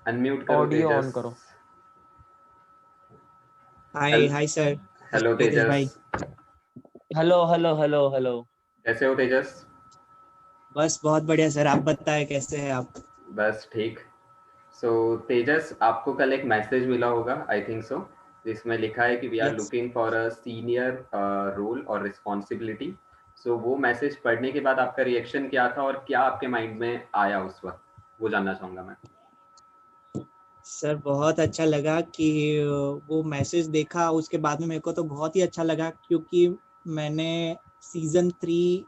Unmute करो audio on तेजस। करो। हाय hi sir. Hello Nitesh भाई, तेजस, हेलो हेलो हेलो हेलो। कैसे हो तेजस? बस बहुत बढ़िया सर। आप बताएं कैसे हैं आप? बस ठीक। सो तेजस, आपको कल एक मैसेज मिला होगा, आई थिंक सो, जिसमें लिखा है कि we are yes looking for a senior role और रिस्पॉन्सिबिलिटी। सो वो मैसेज पढ़ने के बाद आपका रिएक्शन क्या था और क्या आपके माइंड में आया उस वक्त, वो जानना चाहूंगा मैं। सर, बहुत अच्छा लगा कि वो मैसेज देखा। उसके बाद में मेरे को तो बहुत ही अच्छा लगा, क्योंकि मैंने सीजन 3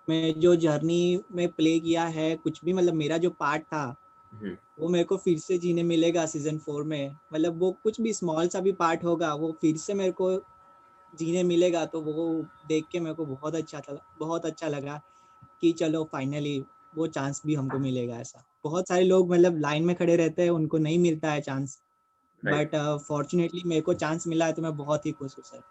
में जो जर्नी में प्ले किया है, कुछ भी मतलब मेरा जो पार्ट था हम्म, वो मेरे को फिर से जीने मिलेगा सीजन 4 में। मतलब वो कुछ भी स्मॉल सा भी पार्ट होगा वो फिर से मेरे को जीने मिलेगा। तो वो देख के मेरे को बहुत अच्छा लगा कि चलो फाइनली वो चांस भी हमको मिलेगा। ऐसा बहुत सारे लोग मतलब लाइन में खड़े रहते हैं, उनको नहीं मिलता है चांस, राइट। बट फॉर्चुनेटली मेरे को चांस मिला है, तो मैं बहुत ही खुश हूँ sir.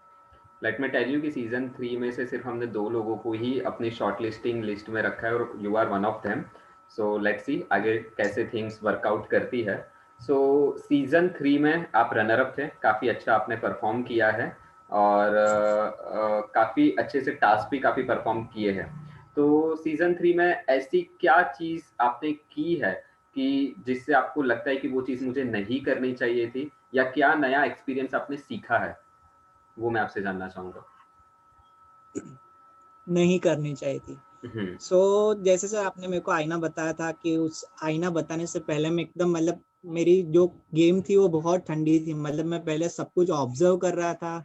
Let me tell you कि सीजन 3 में से सिर्फ हमने 2 लोगों को ही अपनी शॉर्ट लिस्टिंग लिस्ट में रखा है और you are one of them. So let's see आगे कैसे थिंग्स वर्कआउट करती है। सो सीजन 3 में आप रनर अप थे, काफ़ी अच्छा आपने परफॉर्म किया है और काफ़ी अच्छे से टास्क भी काफ़ी परफॉर्म किए हैं। तो सीजन 3 में ऐसी क्या चीज़ आपने की है कि जिससे आपको लगता है कि वो चीज़ मुझे नहीं करनी चाहिए थी, या क्या नया एक्सपीरियंस आपने सीखा है, वो मैं आपसे जानना चाहूँगा। नहीं करनी चाहिए थी। हम्म, जैसे सर आपने मेरे को आईना बताया था कि उस आईना बताने से पहले मैं एकदम मतलब मेरी जो गेम थी वो बहुत ठंडी थी। मतलब मैं पहले सब कुछ ऑब्जर्व कर रहा था।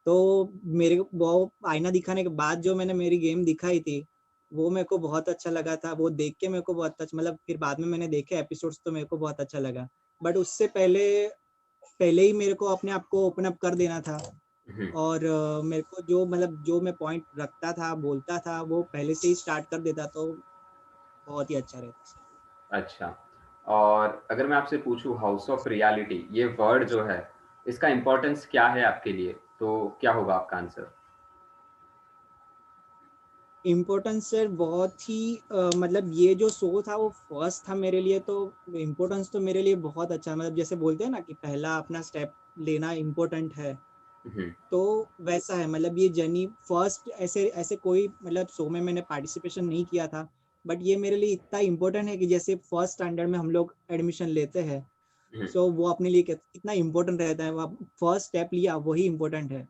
तो मेरे को वो आईना दिखाने के बाद जो मैंने मेरी गेम दिखाई थी वो मेरे को बहुत अच्छा लगा था। वो देख के मेरे को बहुत अच्छा, मतलब फिर बाद में मैंने देखे एपिसोड्स तो मेरे को बहुत अच्छा लगा। बट उससे पहले पहले ही मेरे को अपने आप को ओपन अप कर देना था। हम्म, और मेरे को जो मतलब जो मैं पॉइंट रखता था बोलता था वो पहले से ही स्टार्ट कर देता तो बहुत ही अच्छा रहता सर। अच्छा। और अगर मैं आपसे पूछूं हाउस ऑफ रियलिटी ये वर्ड जो है, इसका इम्पोर्टेंस क्या है आपके लिए, तो क्या होगा आपका आंसर? इम्पोर्टेंस सर बहुत ही मतलब ये जो शो था वो फर्स्ट था मेरे लिए, तो इम्पोर्टेंस तो मेरे लिए बहुत अच्छा। मतलब जैसे बोलते हैं ना कि पहला अपना स्टेप लेना इम्पोर्टेंट है, हम्म, तो वैसा है। मतलब ये जर्नी फर्स्ट ऐसे ऐसे कोई मतलब शो में मैंने पार्टिसिपेशन नहीं किया था, बट ये मेरे लिए इतना इम्पोर्टेंट है कि जैसे फर्स्ट स्टैंडर्ड में हम लोग एडमिशन लेते हैं, हम्म, सो वो अपने लिए कितना इम्पोर्टेंट रहता है। वो फर्स्ट स्टेप लिया वही इम्पोर्टेंट है।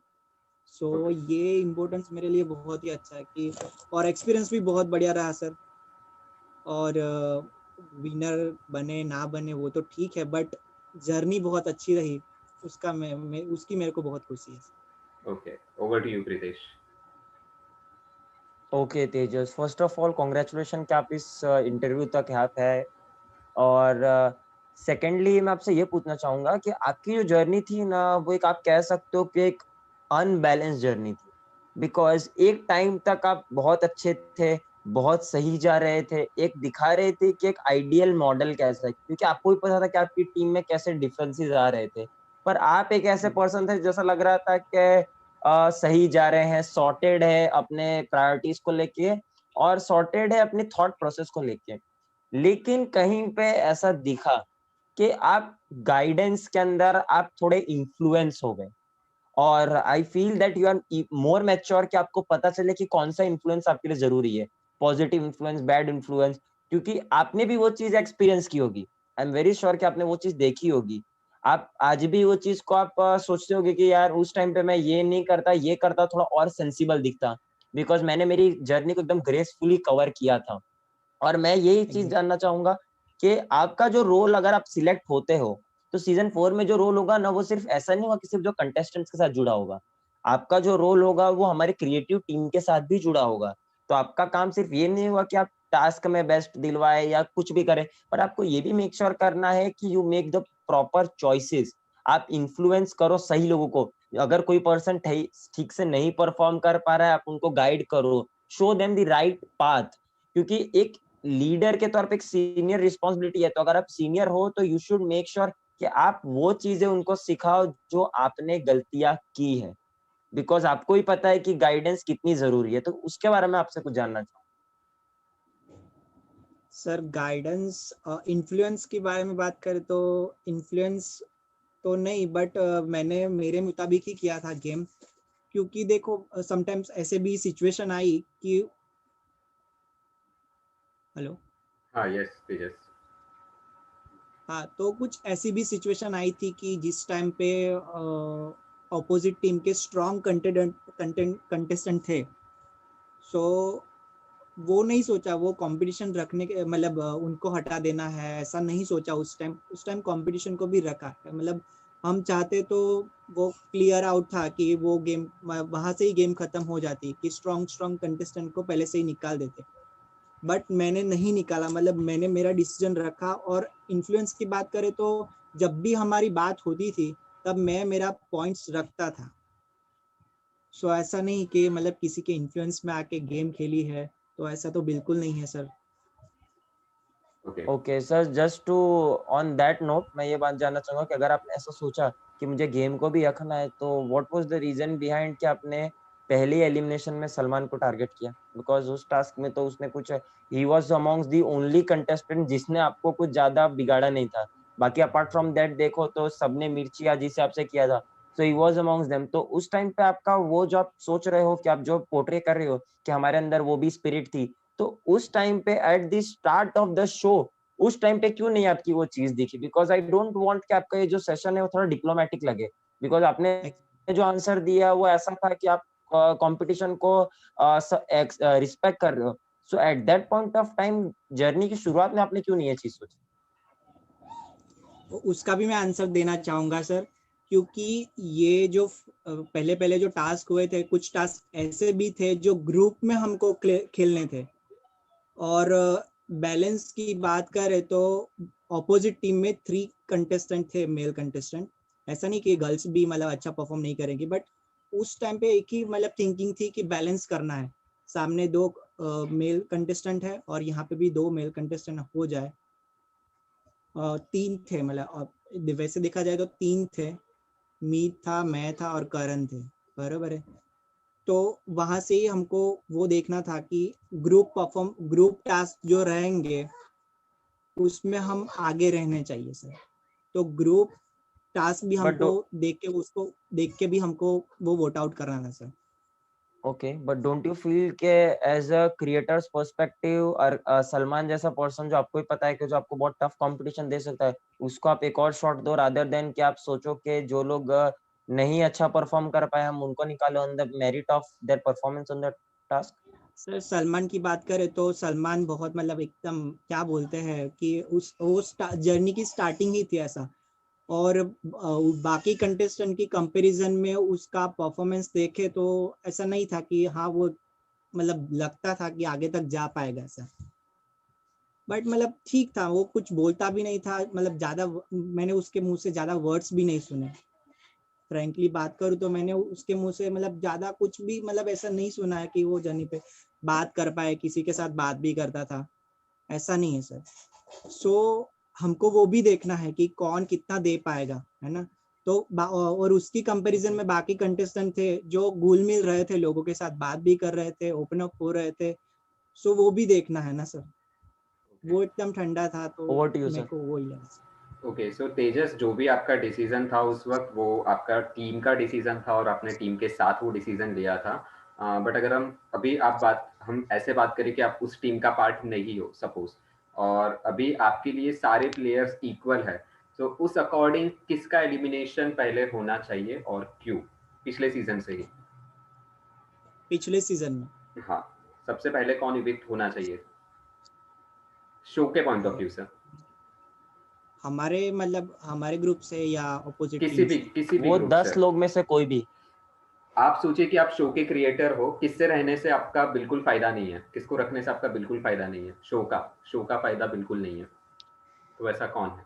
So okay. ये इम्पोर्टेंस मेरे लिए बहुत ही अच्छा है कि, और एक्सपीरियंस भी बहुत बढ़िया रहा सर। और विनर बने ना बने वो तो ठीक है, बट जर्नी बहुत अच्छी रही। उसका उसकी मेरे को बहुत खुशी है। Okay, over to you Pritesh. Okay Tejas, first of all congratulation कि आप इस इंटरव्यू तक यहाँ पे आए। और सेकेंडली मैं आपसे ये पूछना चाहूंगा कि आपकी जो जर्नी थी ना वो एक आप कह सकते हो कि एक अनबैलेंस जर्नी थी। बिकॉज एक टाइम तक आप बहुत अच्छे थे, बहुत सही जा रहे थे, एक दिखा रहे थे कि एक आइडियल मॉडल कैसा है, क्योंकि आपको भी पता था कि आपकी टीम में कैसे डिफरेंसेस आ रहे थे। पर आप एक ऐसे पर्सन थे जैसा लग रहा था कि सही जा रहे हैं, सॉर्टेड है अपने प्रायोरिटीज को लेके और सॉर्टेड है अपने थॉट प्रोसेस को लेके। लेकिन कहीं पे ऐसा दिखा कि आप गाइडेंस के अंदर आप थोड़े इन्फ्लुएंस हो गए। और I feel that you are more mature कि आपको पता चले कि कौन सा इन्फ्लुएंस आपके लिए जरूरी है, पॉजिटिव इन्फ्लुएंस, बैड इन्फ्लुएंस। क्योंकि आपने भी वो चीज एक्सपीरियंस की होगी, आई एम वेरी श्योर कि आपने वो चीज देखी होगी। आप आज भी वो चीज को आप सोचते होगे कि यार उस टाइम पे मैं ये नहीं करता, ये करता थोड़ा और सेंसिबल दिखता। बिकॉज मैंने मेरी जर्नी को एकदम ग्रेसफुली कवर किया था। और मैं यही चीज एग्जैक्ट जानना चाहूंगा कि आपका जो रोल अगर आप सिलेक्ट होते हो तो सीजन 4 में जो रोल होगा ना वो सिर्फ ऐसा नहीं होगा कि सिर्फ जो कंटेस्टेंट्स के साथ जुड़ा होगा। आपका जो रोल होगा वो हमारे क्रिएटिव टीम के साथ भी जुड़ा होगा। तो आपका काम सिर्फ ये नहीं होगा कि आप टास्क में बेस्ट दिलवाए या कुछ भी करें, पर आपको ये भी मेक श्योर करना है कि you make the proper choices. आप इन्फ्लुएंस करो सही लोगों को। अगर कोई पर्सन ठीक से नहीं परफॉर्म कर पा रहा है, आप उनको गाइड करो, show them the right path. क्योंकि एक लीडर के तौर पे एक सीनियर रिस्पॉन्सिबिलिटी है। तो अगर आप सीनियर हो तो यू शुड मेक श्योर कि आप वो चीजें उनको सिखाओ जो आपने गलतियां की है। बिकॉज आपको ही पता है कि गाइडेंस कितनी जरूरी है। तो उसके बारे में आपसे कुछ जानना चाहूँ। सर गाइडेंस, इन्फ्लुएंस के बारे में बात करें तो इन्फ्लुएंस तो नहीं, बट मैंने मेरे मुताबिक ही किया था गेम, क्योंकि देखो समटाइम्स ऐसे भी सिचुएशन आई कि हेलो, हाँ यस तेजस। हाँ, तो कुछ ऐसी भी सिचुएशन आई थी कि जिस टाइम पे ऑपोजिट टीम के स्ट्रॉन्ग कंटेस्टेंट थे, सो वो नहीं सोचा वो कंपटीशन रखने के मतलब उनको हटा देना है, ऐसा नहीं सोचा उस टाइम कंपटीशन को भी रखा है। मतलब हम चाहते तो वो क्लियर आउट था कि वो गेम वहां से ही गेम खत्म हो जाती कि स्ट्रॉन्ग स्ट्रॉन्ग कंटेस्टेंट को पहले से ही निकाल देते, बट मैंने नहीं निकाला। मतलब मैंने मेरा डिसीजन रखा। और इन्फ्लुएंस की बात करें तो जब भी हमारी बात होती थी तब मैं मेरा पॉइंट्स रखता था। सो ऐसा नहीं कि मतलब किसी के इन्फ्लुएंस में आके गेम खेली है, तो ऐसा तो बिल्कुल नहीं है sir. Okay okay sir, just to on that note मैं ये बात जानना चाहूंगा कि अगर आपने ऐसा सोचा कि मुझे गेम को भी रखना है, तो what was the reason behind कि आपने पहली एलिमिनेशन में सलमान को टारगेट किया? बिकॉज उस टास्क में तो उसने कुछ, he was amongst the only contestant जिसने आपको कुछ ज्यादा बिगाड़ा नहीं था। बाकी अपार्ट फ्रॉम दैट देखो तो सबने मिर्ची या जिसे आपसे किया था, सो ही वाज अमॉन्ग्स देम। तो उस टाइम पे आपका वो जो आप सोच रहे हो कि आप जो पोर्ट्रे कर रहे हो कि हमारे अंदर वो भी स्पिरिट थी, तो उस टाइम पे at the start of the show उस टाइम पे क्यों नहीं आपकी वो चीज दिखी? बिकॉज आई डोंट वांट कि आपका ये जो सेशन है वो थोड़ा डिप्लोमेटिक लगे, बिकॉज आपने जो आंसर दिया वो ऐसा था कि आप कंपटीशन को रिस्पेक्ट कर रहे हो। So at that point of time journey की शुरुआत में आपने क्यों नहीं ये चीज सोची? उसका भी मैं आंसर देना चाहूंगा सर, क्योंकि ये जो पहले पहले जो टास्क हुए थे, कुछ टास्क ऐसे भी थे जो ग्रुप में हमको खेलने थे। और बैलेंस की बात करें तो ऑपोजिट टीम में 3 कंटेस्टेंट थे, मेल कंटेस्टेंट। ऐसा नहीं कि गर्ल्स भी मतलब अच्छा परफॉर्म नहीं करेंगी, बट उस टाइम पे एक ही मतलब थिंकिंग थी कि बैलेंस करना है। सामने 2 मेल कंटेस्टेंट है और यहाँ पे भी 2 मेल कंटेस्टेंट हो जाए। 3 थे, मतलब वैसे देखा जाए तो 3 थे। मीत था, मैं था और करण थे, बराबर है। तो वहां से ही हमको वो देखना था कि ग्रुप टास्क जो रहेंगे उसमें हम आगे रहने चाहिए सर। तो ग्रुप टास्क भी बट हमको देख के उसको देख के भी हमको वो वोट आउट करना था sir. Okay, but don't you feel के एज अ क्रिएटर्स पर्सपेक्टिव और सलमान जैसा पर्सन जो आपको ही पता है कि जो आपको बहुत टफ कंपटीशन दे सकता है, उसको आप एक और शॉट दो रादर देन कि आप सोचो कि जो लोग नहीं अच्छा परफॉर्म कर पाए हम उनको निकालो on the merit of their performance on the task? Sir Salman की बात करें तो सलमान बहुत मतलब एकदम क्या बोलते हैं कि उस जर्नी की स्टार्टिंग ही थी ऐसा। और बाकी कंटेस्टेंट की कंपैरिजन में उसका परफॉर्मेंस देखे तो ऐसा नहीं था कि हाँ वो मतलब लगता था कि आगे तक जा पाएगा ऐसा। बट मतलब ठीक था, वो कुछ बोलता भी नहीं था, मतलब ज्यादा मैंने उसके मुंह से ज्यादा वर्ड्स भी नहीं सुने। फ्रैंकली बात करूँ तो मैंने उसके मुंह से मतलब ज्यादा कुछ भी मतलब ऐसा नहीं सुना है कि वो जर्नी पे बात कर पाए, किसी के साथ बात भी करता था, ऐसा नहीं है सर। सो हमको वो भी देखना है कि कौन कितना दे पाएगा, है ना। तो और उसकी कंपैरिजन में बाकी कंटेस्टेंट थे जो घुल मिल रहे थे, लोगों के साथ बात भी कर रहे थे, ओपन अप हो रहे थे। सो वो भी देखना है ना सर। वो एकदम ठंडा था तो ओवर टू यू मेरे सर। को वो ही लगा। ओके सो तेजस, जो भी आपका डिसीजन था उस वक्त वो आपका टीम का डिसीजन था और आपने टीम के साथ वो डिसीजन लिया था। बट अगर हम ऐसे बात करें कि आप उस टीम का पार्ट नहीं हो सपोज, और अभी आपके लिए सारे प्लेयर्स इक्वल है, तो उस अकॉर्डिंग किसका एलिमिनेशन पहले होना चाहिए और क्यों? पिछले सीजन से ही। पिछले सीजन में हाँ, सबसे पहले कौन इविक्ट होना चाहिए शो के पॉइंट ऑफ व्यू से? हमारे मतलब हमारे ग्रुप से या अपोजिट किसी टीम भी से? किसी भी वो ग्रुप से। 10 लोग में से कोई भी। आप सोचिए कि आप शो के क्रिएटर हो, किससे रहने से आपका बिल्कुल फायदा नहीं है, किसको रखने से आपका बिल्कुल फायदा नहीं है, शो का फायदा बिल्कुल नहीं है, तो ऐसा कौन है?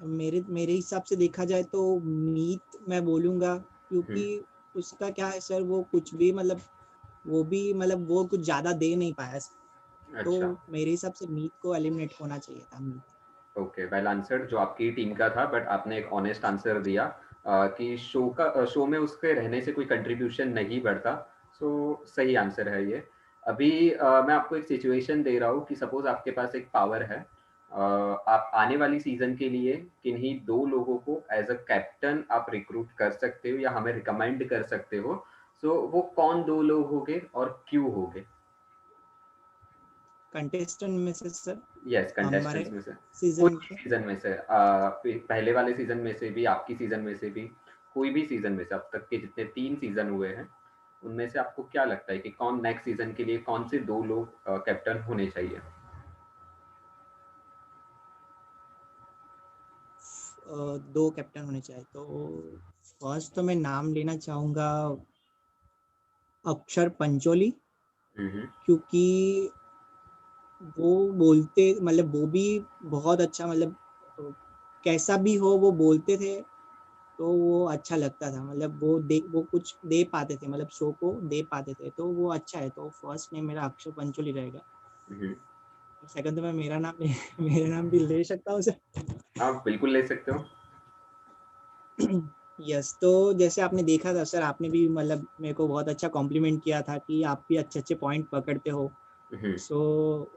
मेरे मेरे हिसाब से देखा जाए तो मीत मैं बोलूंगा, क्योंकि हम्म, उसका क्या है सर, वो कुछ भी मतलब वो भी मतलब वो कुछ ज्यादा दे नहीं पाया। तो अच्छा। मेरे हिसाब से मीत को एलिमिनेट होना चाहिए था, मीत। ओके, वेल आंसर्ड, जो आपकी टीम का था, बट आपने एक ऑनेस्ट आंसर दिया कि शो में उसके रहने से कोई कंट्रीब्यूशन नहीं बढ़ता। सो सही आंसर है ये। अभी मैं आपको एक सिचुएशन दे रहा हूँ कि सपोज आपके पास एक पावर है, आप आने वाली सीजन के लिए किन्हीं 2 लोगों को एज अ कैप्टन आप रिक्रूट कर सकते हो या हमें रिकमेंड कर सकते हो। सो वो कौन 2 लोग होंगे और क्यों होंगे? कंटेस्टेंट में से सर, यस, हमारे कंटेस्टेंट्स में से कोई सीजन भी के। सीजन में से, पहले वाले सीजन में से भी, आपकी सीजन में से भी, कोई भी सीजन में से, अब तक के जितने 3 सीजन हुए हैं उनमें से आपको क्या लगता है कि कौन नेक्स्ट सीजन के लिए कौन से 2 लोग कैप्टन होने चाहिए? दो कैप्टन होने चाहिए, तो फर्स्ट तो मैं नाम लेना चाहूंगा अक्षर पंचोली, क्योंकि वो बोलते मतलब वो भी बहुत अच्छा, मतलब कैसा भी हो वो बोलते थे, तो वो अच्छा लगता था, मतलब वो कुछ दे पाते थे, मतलब शो को दे पाते थे, तो वो अच्छा है। तो फर्स्ट नेम मेरा अक्षर पंचोली रहेगा। सेकंड तो मैं मेरा नाम मेरा नाम भी ले सकता हूँ सर? आप बिल्कुल ले सकते हो। यस, तो जैसे आपने देखा था सर, आपने भी मतलब मेरे को बहुत अच्छा कॉम्प्लीमेंट किया था कि आप भी अच्छे अच्छे पॉइंट पकड़ते हो। सो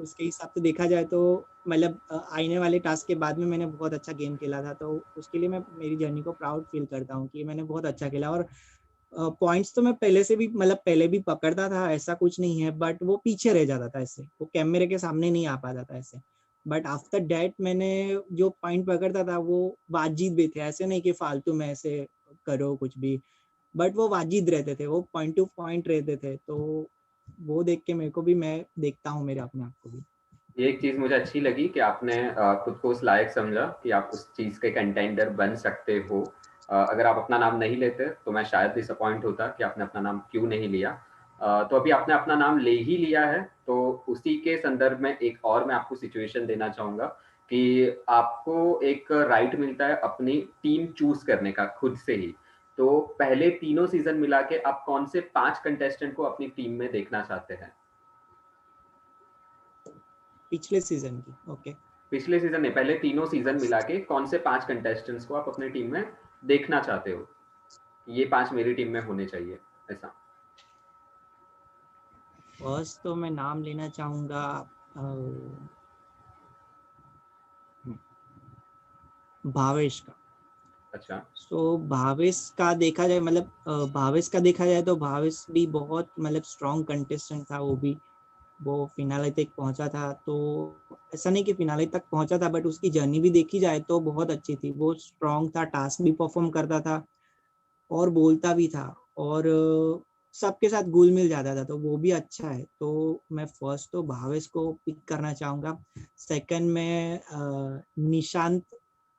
उसके हिसाब से देखा जाए तो मतलब आने वाले टास्क के बाद में मैंने बहुत अच्छा गेम खेला था, तो उसके लिए मैं मेरी जर्नी को प्राउड फील करता हूँ कि मैंने बहुत अच्छा खेला। और पॉइंट्स तो मैं पहले से भी मतलब पहले भी पकड़ता था, ऐसा कुछ नहीं है, बट वो पीछे रह जाता था, ऐसे वो कैमरे के सामने नहीं आ पाता था ऐसे। बट आफ्टर डेट मैंने जो पॉइंट पकड़ता था वो वाजिब भी थे, ऐसे नहीं कि फालतू में ऐसे करो कुछ भी, बट वो वाजिब रहते थे, वो पॉइंट टू पॉइंट रहते थे। तो वो देख के मेरे को भी, मैं देखता हूँ मेरे अपने आप को भी। ये एक चीज मुझे अच्छी लगी कि आपने खुद को उस लायक समझा कि आप उस चीज के कंटेंडर बन सकते हो। अगर आप अपना नाम नहीं लेते तो मैं शायद डिसअपॉइंट होता कि आपने अपना नाम क्यों नहीं लिया। तो अभी आपने अपना नाम ले ही लिया है, तो उसी के संदर्भ में एक और मैं आपको सिचुएशन देना चाहूंगा कि आपको एक राइट मिलता है अपनी टीम चूज करने का खुद से ही। तो पहले तीनों सीजन मिला के आप कौन से 5 कंटेस्टेंट को अपनी टीम में देखना चाहते हैं? पिछले सीजन की, ओके। पिछले सीजन नहीं, पहले तीनों सीजन मिला के कौन से 5 कंटेस्टेंट्स को आप अपनी टीम में देखना चाहते हो? ये 5 मेरी टीम में होने चाहिए, ऐसा। फर्स्ट तो मैं नाम लेना चाहूंगा भावेश का। अच्छा। सो भावेश का देखा जाए, मतलब भावेश का देखा जाए तो भावेश भी बहुत मतलब स्ट्रॉन्ग कंटेस्टेंट था। वो भी वो फिनाले तक पहुंचा था, तो ऐसा नहीं कि फिनाले तक पहुंचा था, बट उसकी जर्नी भी देखी जाए तो बहुत अच्छी थी। वो स्ट्रॉन्ग था, टास्क भी परफॉर्म करता था और बोलता भी था, और सबके साथ घुल मिल जाता था, तो वो भी अच्छा है। तो मैं फर्स्ट तो भावेश को पिक करना चाहूंगा। सेकंड में निशांत,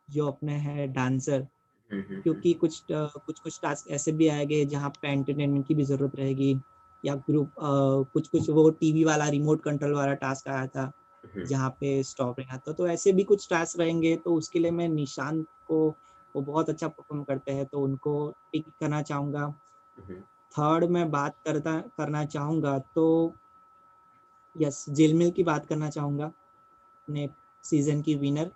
जो अपने हैं डांसर, क्योंकि कुछ टास्क ऐसे भी आएंगे जहाँ पे एंटरटेनमेंट की भी जरूरत रहेगी, या ग्रुप कुछ कुछ वो टीवी वाला रिमोट कंट्रोल वाला टास्क आया था जहाँ पे स्टॉप रहना था, तो ऐसे भी कुछ टास्क रहेंगे। तो उसके लिए मैं निशांत को, वो बहुत अच्छा परफॉर्म करते हैं, तो उनको पिक करना चाहूंगा। थर्ड में बात करना चाहूंगा तो यस, जिलमिल की बात करना चाहूंगा, अपने सीजन की विनर।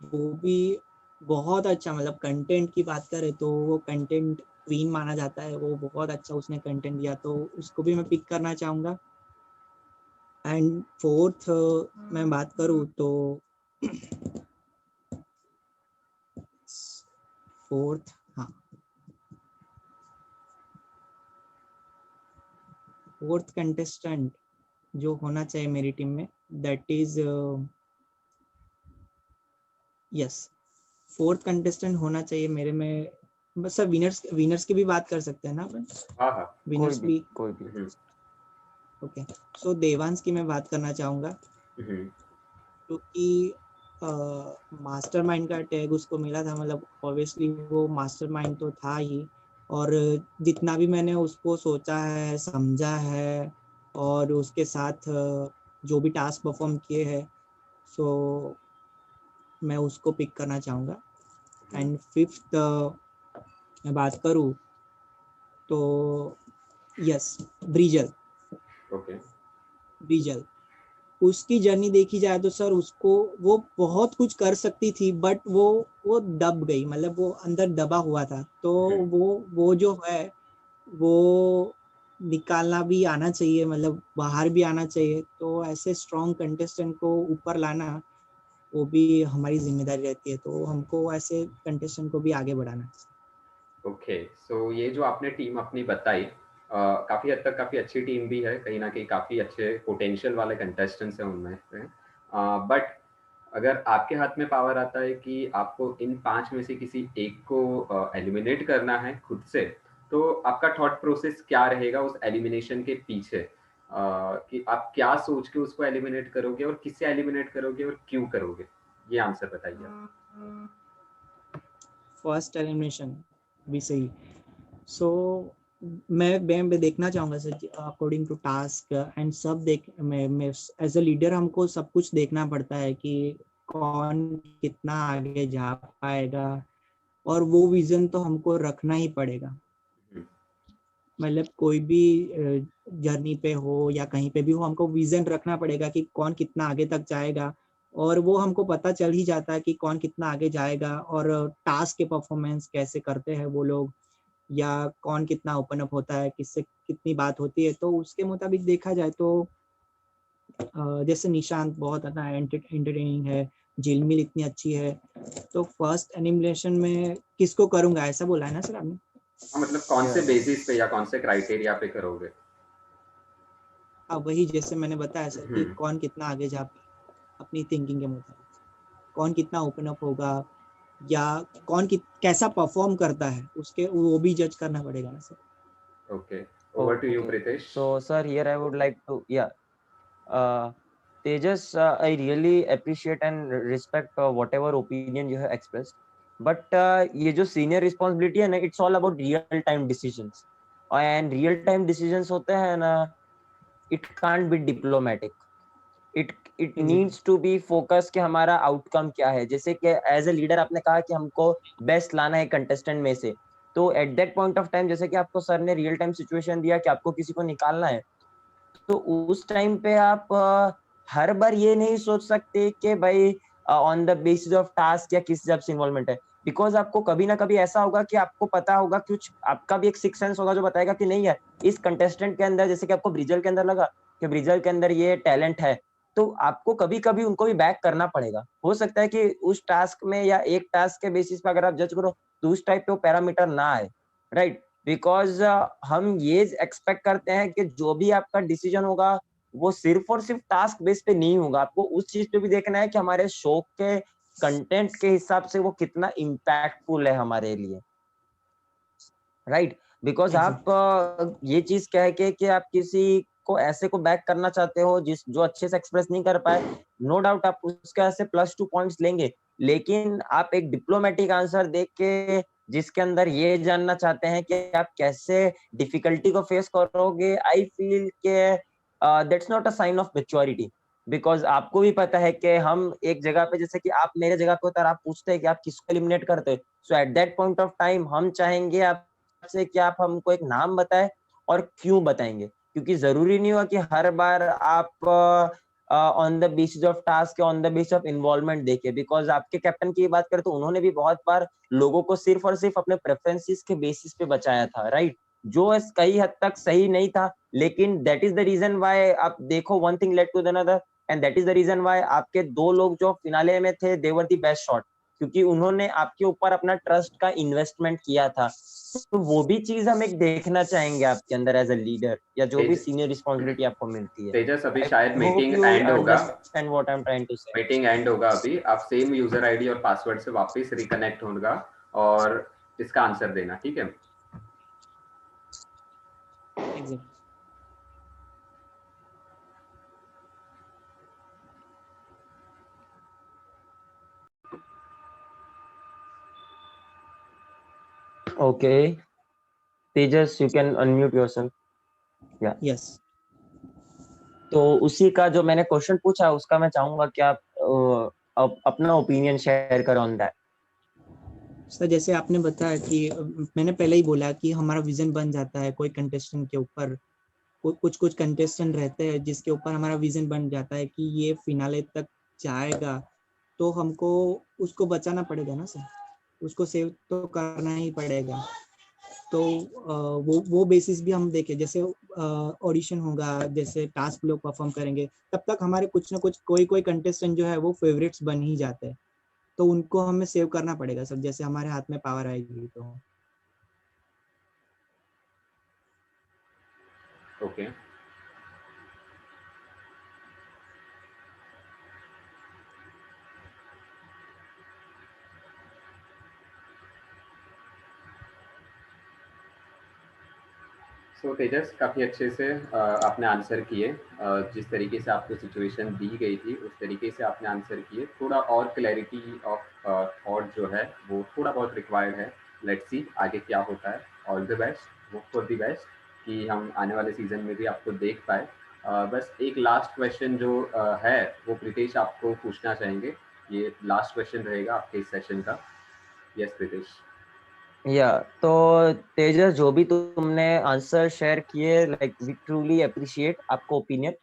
वो भी बहुत अच्छा, मतलब कंटेंट की बात करें तो वो कंटेंट क्वीन माना जाता है, वो बहुत अच्छा उसने कंटेंट दिया, तो उसको भी मैं पिक करना चाहूंगा। एंड फोर्थ मैं बात करूँ तो फोर्थ, हाँ, फोर्थ कंटेस्टेंट जो होना चाहिए मेरी टीम में, that is yes, fourth contestant होना चाहिए मेरे में। बस सर, विनर्स की भी बात कर सकते हैं ना अपन? हाँ हाँ। विनर्स भी, कोई भी। ओके। सो देवांश की मैं बात करना चाहूंगा, क्योंकि मास्टरमाइंड का टैग उसको मिला था, मतलब ऑब्वियसली वो मास्टरमाइंड तो था ही। और जितना भी मैंने उसको सोचा है, समझा है, और उसके साथ जो भी टास्क परफॉर्म किए हैं, सो मैं उसको पिक करना चाहूँगा। एंड फिफ्थ मैं बात करूँ तो यस, ब्रिजल। ओके। ब्रिजल, उसकी जर्नी देखी जाए तो सर, उसको वो बहुत कुछ कर सकती थी, बट वो दब गई, मतलब वो अंदर दबा हुआ था। तो वो जो है वो निकालना भी आना चाहिए, मतलब बाहर भी आना चाहिए। तो ऐसे स्ट्रॉन्ग कंटेस्टेंट को ऊपर लाना वो भी हमारी जिम्मेदारी रहती है, तो हमको ऐसे कंटेस्टेंट को भी आगे बढ़ाना चाहिए। ओके, सो ये जो आपने टीम अपनी बताई, काफ़ी हद तक काफ़ी अच्छी टीम भी है, कहीं न कहीं काफ़ी अच्छे पोटेंशियल वाले कंटेस्टेंट्स हैं उनमें से। बट अगर आपके हाथ में पावर आता है कि आपको इन 5 में से किसी एक को एलिमिनेट करना है खुद से, तो आपका थॉट प्रोसेस क्या रहेगा उस एलिमिनेशन के पीछे? कि आप क्या सोच के उसको एलिमिनेट करोगे और किससे एलिमिनेट करोगे और क्यों करोगे? ये आंसर बताइए आप। फर्स्ट एलिमिनेशन भी सही। सो मैं देखना चाहूंगा sir, according to task and सब देख, मैं एज अ लीडर हमको सब कुछ देखना पड़ता है कि कौन कितना आगे जा पाएगा, और वो विजन तो हमको रखना ही पड़ेगा। मतलब कोई भी जर्नी पे हो या कहीं पे भी हो, हमको विजन रखना पड़ेगा कि कौन कितना आगे तक जाएगा, और वो हमको पता चल ही जाता है कि कौन कितना आगे जाएगा, और टास्क के परफॉर्मेंस कैसे करते हैं वो लोग, या कौन कितना ओपन अप होता है, किससे कितनी बात होती है। तो उसके मुताबिक देखा जाए तो जैसे निशांत बहुत अच्छा एंटरटेनिंग है, झिलमिल इतनी अच्छी है, तो फर्स्ट एनिमेशन में किसको करूंगा ऐसा बोला है ना सर आपने? हाँ, मतलब कौन से Yeah. बेसिस पे या कौन से क्राइटेरिया पे करोगे? अब वही जैसे मैंने बताया सर कि हम्म। कौन कितना आगे जा अपनी थिंकिंग के मुताबिक, कौन कितना ओपन अप होगा, या कैसा परफॉर्म करता है, उसके वो भी जज करना पड़ेगा ना sir. Okay, over to you Okay. Pritesh. So, sir, here I would like to, yeah. Tejas, I really appreciate and respect whatever opinion you have expressed. But ये जो senior responsibility है ना, it's all about real time decisions. And real time decisions होते हैं ना, it can't be diplomatic. It needs to be focus कि हमारा outcome क्या है। जैसे कि एज ए लीडर आपने कहा कि हमको बेस्ट लाना है कंटेस्टेंट में से, तो eight that point of time जैसे कि आपको सर ने रियल टाइम सिचुएशन दिया कि आपको किसी को निकालना है, तो उस टाइम पे आप हर बार ये नहीं सोच सकते कि भाई on the basis of task या किस जब से इन्वॉल्वमेंट है, बिकॉज आपको कभी ना कभी ऐसा होगा कि आपको पता होगा, कुछ आपका भी एक सिक्स सेंस होगा जो बताएगा कि नहीं यार इस कंटेस्टेंट के अंदर, जैसे कि आपको ब्रिजल के अंदर लगा कि ब्रिजल के अंदर ये टैलेंट है, तो आपको कभी कभी उनको भी बैक करना पड़ेगा। हो सकता है कि उस टास्क में या एक टास्क के बेसिस पे अगर आप जज करो तो उस टाइप पे वो पैरामीटर ना आए, राइट? बिकॉज हम ये एक्सपेक्ट करते हैं कि जो भी आपका डिसीजन होगा वो सिर्फ और सिर्फ टास्क बेस पे नहीं होगा, आपको उस चीज पे भी देखना है कि हमारे शो के कंटेंट के हिसाब से वो कितना इम्पैक्टफुल है हमारे लिए, राइट? बिकॉज आप ये चीज कह के कि आप किसी को ऐसे को बैक करना चाहते हो जिस जो अच्छे से एक्सप्रेस नहीं कर पाए, नो डाउट आप उसका ऐसे +2 पॉइंट्स लेंगे, लेकिन आप एक डिप्लोमेटिक आंसर देख के जिसके अंदर ये जानना चाहते हैं कि आप कैसे डिफिकल्टी को फेस करोगे, आई फील के that's not a sign of maturity. Because आपको भी पता है कि हम एक जगह पे, जैसे कि आप मेरे जगह पे होता और आप पूछते हैं कि आप किसको एलिमिनेट करते हो, so at that point of time हम चाहेंगे आप से कि आप हमको एक नाम बताएं और क्यों बताएंगे, क्योंकि जरूरी नहीं हुआ कि हर बार आप on the basis of task या on the basis of involvement देखे। बिकॉज आपके कैप्टन की बात करें तो उन्होंने भी बहुत बार लोगों को सिर्फ और सिर्फ अपने प्रेफरेंसेस के बेसिस पे बचाया था, राइट? जो कई हद तक सही नहीं था, लेकिन that is the reason why आप देखो one thing led to another, and that is the reason why आपके दो लोग जो फिनाले में थे they were the best shot, क्योंकि उन्होंने आपके ऊपर अपना ट्रस्ट का इन्वेस्टमेंट किया था। तो वो भी चीज हम एक देखना चाहेंगे आपके अंदर एज अ लीडर, या जो भी तेज सीनियर रिस्पॉन्सिबिलिटी आपको मिलती है। तेजस, अभी आई शायद होप मीटिंग यू एंड होगा। Understand what I am trying to say. Meeting end होगा अभी, आप सेम यूजर आईडी और पासवर्ड से वापस रिकनेक्ट होगा और इसका आंसर देना, ठीक है? Okay Tejas, you can unmute yourself. या यस। तो उसी का जो मैंने क्वेश्चन पूछा उसका मैं चाहूंगा कि आप अपना ओपिनियन शेयर करें ऑन दैट। सर जैसे आपने बताया कि मैंने पहले ही बोला कि हमारा विजन बन जाता है कोई कंटेस्टेंट के ऊपर, कुछ कुछ कंटेस्टेंट रहते हैं जिसके ऊपर हमारा विजन बन जाता है कि ये फिनाले तक जाएगा, तो हमको उसको बचाना पड़ेगा ना सर, उसको सेव तो करना ही पड़ेगा। तो वो बेसिस भी हम देखें, जैसे ऑडिशन होगा, जैसे टास्क लोग परफॉर्म करेंगे, तब तक हमारे कुछ ना कुछ कोई कंटेस्टेंट जो है वो फेवरेट्स बन ही जाते हैं, तो उनको हमें सेव करना पड़ेगा सर, जैसे हमारे हाथ में पावर आएगी तो। ओके। सो तेजस, काफ़ी अच्छे से आपने आंसर किए। जिस तरीके से आपको सिचुएशन दी गई थी उस तरीके से आपने आंसर किए। थोड़ा और क्लैरिटी ऑफ थॉट जो है वो थोड़ा बहुत रिक्वायर्ड है। लेट्स सी आगे क्या होता है। All the best, hope for the best कि हम आने वाले सीजन में भी आपको देख पाए। बस एक लास्ट क्वेश्चन जो है वो प्रीतेश आपको पूछना चाहेंगे। ये लास्ट क्वेश्चन रहेगा आपके इस सेशन का। यस प्रीतेश। या तो तेजस, जो भी तुमने आंसर शेयर किए, लाइक वी ट्रूली अप्रिशिएट आपको opinion.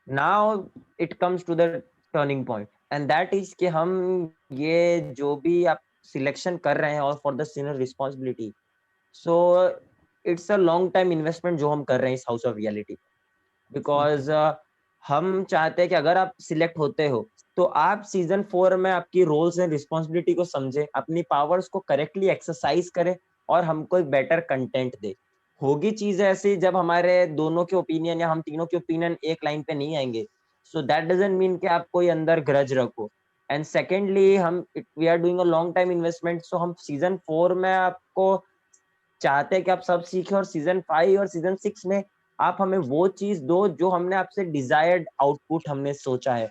Now it comes to the turning point and that is कि हम ये जो भी आप सिलेक्शन कर रहे हैं और for the senior responsibility, so it's a long time investment जो हम कर रहे हैं इस हाउस ऑफ रियलिटी, बिकॉज हम चाहते हैं कि अगर आप सिलेक्ट होते हो तो आप सीजन 4 में आपकी रोल्स एंड रिस्पॉन्सिबिलिटी को समझे, अपनी पावर्स को करेक्टली एक्सरसाइज करें और हमको एक बेटर कंटेंट दे। होगी चीज ऐसी जब हमारे दोनों के ओपिनियन या हम तीनों के ओपिनियन एक लाइन पे नहीं आएंगे, सो दैट डजंट मीन कि आप कोई अंदर ग्रज रखो। एंड सेकेंडली हम we are doing a long time investment, so हम सीजन 4 में आपको चाहते हैं कि आप सब सीखें और सीजन 5 और सीजन 6 में आप हमें वो चीज दो जो हमने आपसे डिजायर्ड आउटपुट हमने सोचा है।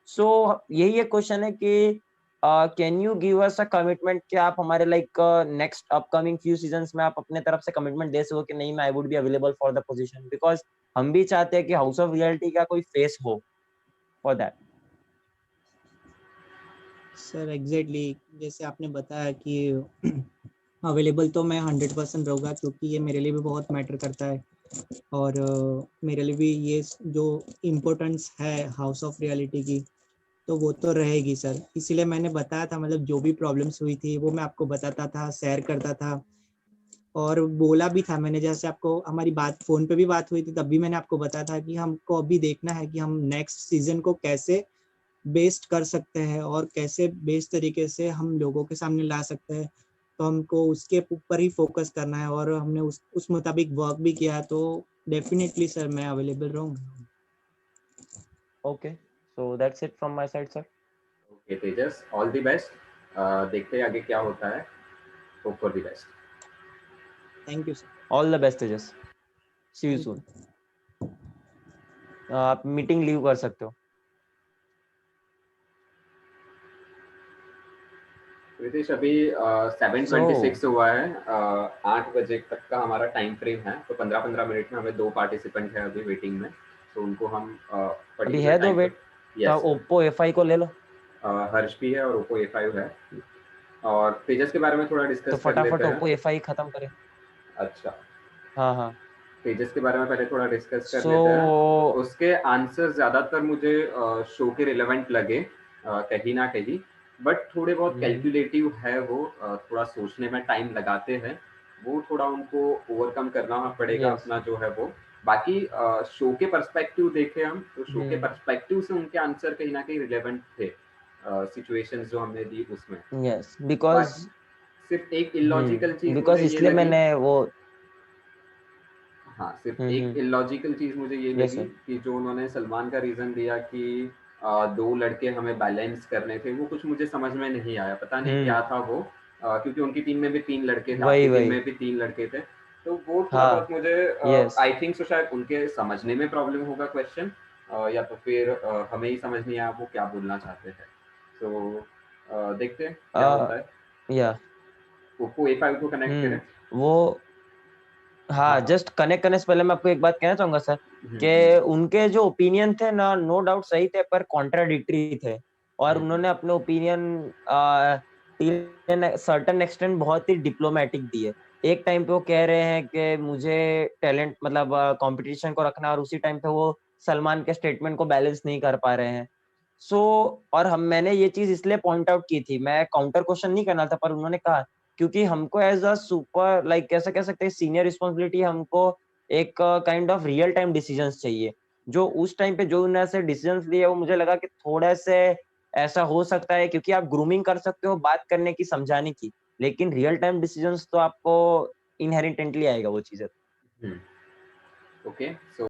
सो यही एक क्वेश्चन है कि can you give us a commitment कि आप हमारे like next upcoming few seasons में आप अपने तरफ से कमिटमेंट दे सको कि नहीं, मैं I would be available for the position, because हम भी चाहते हैं कि हाउस ऑफ रियलिटी का कोई फेस हो फॉर दैट। सर एग्जैक्टली जैसे आपने बताया कि अवेलेबल तो मैं 100% रहूँगा, क्योंकि ये मेरे लिए भी बहुत मैटर करता है, और मेरे लिए भी ये जो इम्पोर्टेंस है हाउस ऑफ रियलिटी की, तो वो तो रहेगी सर। इसीलिए मैंने बताया था, मतलब जो भी प्रॉब्लम्स हुई थी वो मैं आपको बताता था, शेयर करता था, और बोला भी था मैंने, जैसे आपको हमारी बात फोन पे भी बात हुई थी तब भी मैंने आपको बताया था कि हमको अभी देखना है कि हम नेक्स्ट सीजन को कैसे बेस्ट कर सकते हैं और कैसे बेस्ट तरीके से हम लोगों के सामने ला सकते हैं, तो हमको उसके ऊपर ही फोकस करना है, और हमने उस मुताबिक वर्क भी किया, तो डेफिनेटली सर मैं अवेलेबल रहूँगा। Okay, so that's it from my side sir. Okay Tejas, all the best. देखते हैं आगे क्या होता है। Hope for the best. Thank you sir. All the best Tejas, see you thank soon. You. आप मीटिंग लीव कर सकते हो। रितेश, अभी सो 7:26 हुआ है। 8 बजे तक का हमारा टाइम फ्रेम है, तो 15-15 मिनट में हमें 2 पार्टिसिपेंट हैं अभी वेटिंग में, तो उनको हम अभी पर्टिकुलर है दो टाइम पे। वेट, तो यस सर। ओप्पो F5 को ले लो। हर्ष भी है और ओप्पो A5 है। और तेजस के बारे में थोड़ा तो डिस्कस कर लेते फटाफट हैं। ओप्पो F5 खत्म करे। अच्छा, हाँ हाँ। तेजस के बारे में पहले थोड़ा डिस्कस कर सो लेते हैं। उसके आंसर ज्यादातर मुझे शो के रिलेवेंट लगे, कहीं ना कहीं, बट थोड़े बहुत कैलकुलेटिव है वो। थोड़ा सोचने में टाइम लगाते हैं, वो थोड़ा उनको ओवरकम करना पड़ेगा यस। अपना जो है वो। बाकी शो के पर्सपेक्टिव देखें हम, तो शो के पर्सपेक्टिव से उनके आंसर कहीं ना कहीं रिलेवेंट थे सिचुएशंस जो हमने दी उसमें। यस बिकॉज बाकी सिर्फ एक इलॉजिकल चीज मुझे बिकॉज ये इसलिए लगी। मैंने वो हाँ, सिर्फ एक इलॉजिकल चीज मुझे ये यस लगी सर। कि जो उन्होंने सलमान का रीजन दिया कि 2 लड़के हमें बैलेंस करने थे, वो कुछ मुझे समझ में नहीं आया। पता नहीं क्या था वो। क्योंकि उनकी टीम में भी 3 लड़के थे, वही आपकी टीम वही। में भी 3 लड़के थे। तो वो थोड़ा हाँ। बहुत मुझे यस। आई थिंक सो शायद उनके समझने में प्रॉब्लम होगा क्वेश्चन, या तो फिर हमें ही समझ नहीं आया वो क्या बोलना चाहते हैं। तो देखते हैं क्या होता है। या ओप्पो A5 को कनेक्ट करें। वो हाँ हाँ, हाँ। जस्ट कनेक्ट करने से पहले मैं आपको एक बात कहना चाहूंगा सर, कि हम्म। उनके जो ओपिनियन थे ना, नो डाउट सही थे पर कॉन्ट्राडिक्टरी थे, और उन्होंने अपने ओपिनियन सर्टेन एक्सटेंट बहुत ही डिप्लोमेटिक दिए। एक टाइम पे वो कह रहे हैं कि मुझे टैलेंट मतलब कंपटीशन को रखना, और उसी टाइम पे वो सलमान के स्टेटमेंट को बैलेंस नहीं कर पा रहे हैं। सो और हम मैंने ये चीज इसलिए पॉइंट आउट की थी, मैं काउंटर क्वेश्चन नहीं करना था, पर उन्होंने कहा क्योंकि हमको एज अ सुपर लाइक कैसा कह सकते हैं सीनियर रिस्पॉन्सिबिलिटी, हमको एक kind of real time decisions चाहिए। जो उस टाइम पे जो उन्होंने ऐसे डिसीजंस लिए वो मुझे लगा कि थोड़ा से ऐसा हो सकता है, क्योंकि आप ग्रूमिंग कर सकते हो बात करने की, समझाने की, लेकिन रियल टाइम डिसीजंस तो आपको इनहेरिटेंटली आएगा वो चीजें। ओके, सो